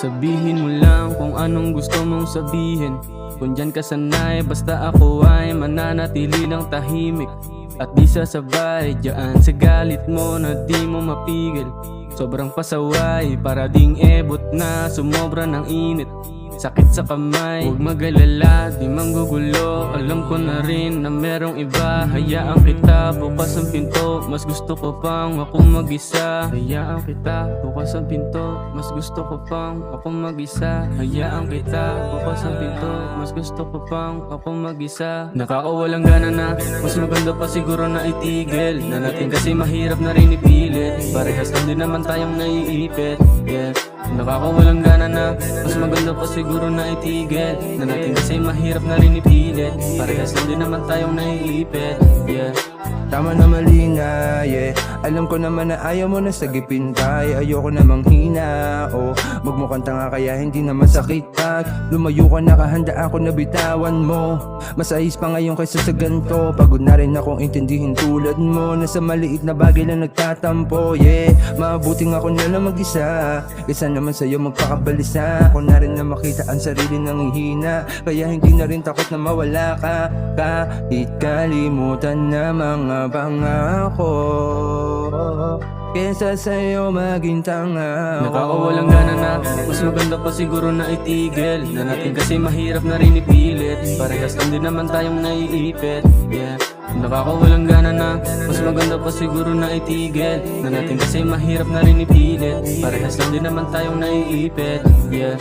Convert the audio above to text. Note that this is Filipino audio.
Sabihin mo lang kung anong gusto mong sabihin. Kung dyan ka sanay, basta ako ay mananatili lang tahimik at di sasabay dyan sa galit mo na di mo mapigil. Sobrang pasaway para ding ebot na sumobra ng init. Sakit sa kamay, huwag mag-alala, di manggugulo. Alam ko na rin na merong iba. Hayaan kita, bukas ang pinto. Mas gusto ko pang ako mag-isa. Hayaan kita, bukas ang pinto. Mas gusto ko pang ako mag-isa. Hayaan kita, bukas ang pinto. Mas gusto ko pang ako mag-isa. Nakakawalang gana na, mas maganda pa siguro na itigil. Na natin kasi mahirap na rin ipilit. Parehas lang din naman tayong naiipit. Yeah. Nakakawalang gana na, mas maganda pa siguro na itigil. Na natin kasi mahirap na rin ipilit. Parehas lang din naman tayong naiipit. Yeah. Tama na mali na, yeah. Alam ko naman na ayaw mo na sagipin tayo. Ayoko namang hina, oh. Magmukhang tanga kaya hindi na masakit pag lumayo ka, nakahanda ako na bitawan mo. Mas ayos pa ngayon kaysa sa ganto. Pagod na rin akong intindihin tulad mo, na sa maliit na bagay lang nagtatampo, yeah. Mabuting ako na lang mag-isa, kaysa naman sa'yo magpakabalisa. Ako na rin na makita ang sarili ng hihina, kaya hindi na rin takot na mawala ka. Kahit kalimutan na mga pangako, kesa sa'yo maging tanga. Nakakawalang gana na, mas maganda pa siguro na itigil. Na natin kasi mahirap na rin ipilit. Parehas lang din naman tayong naiipit. Yeah. Nakakawalang gana na, mas maganda pa siguro na itigil. Na natin kasi mahirap na rin ipilit. Parehas lang din naman tayong naiipit. Yeah.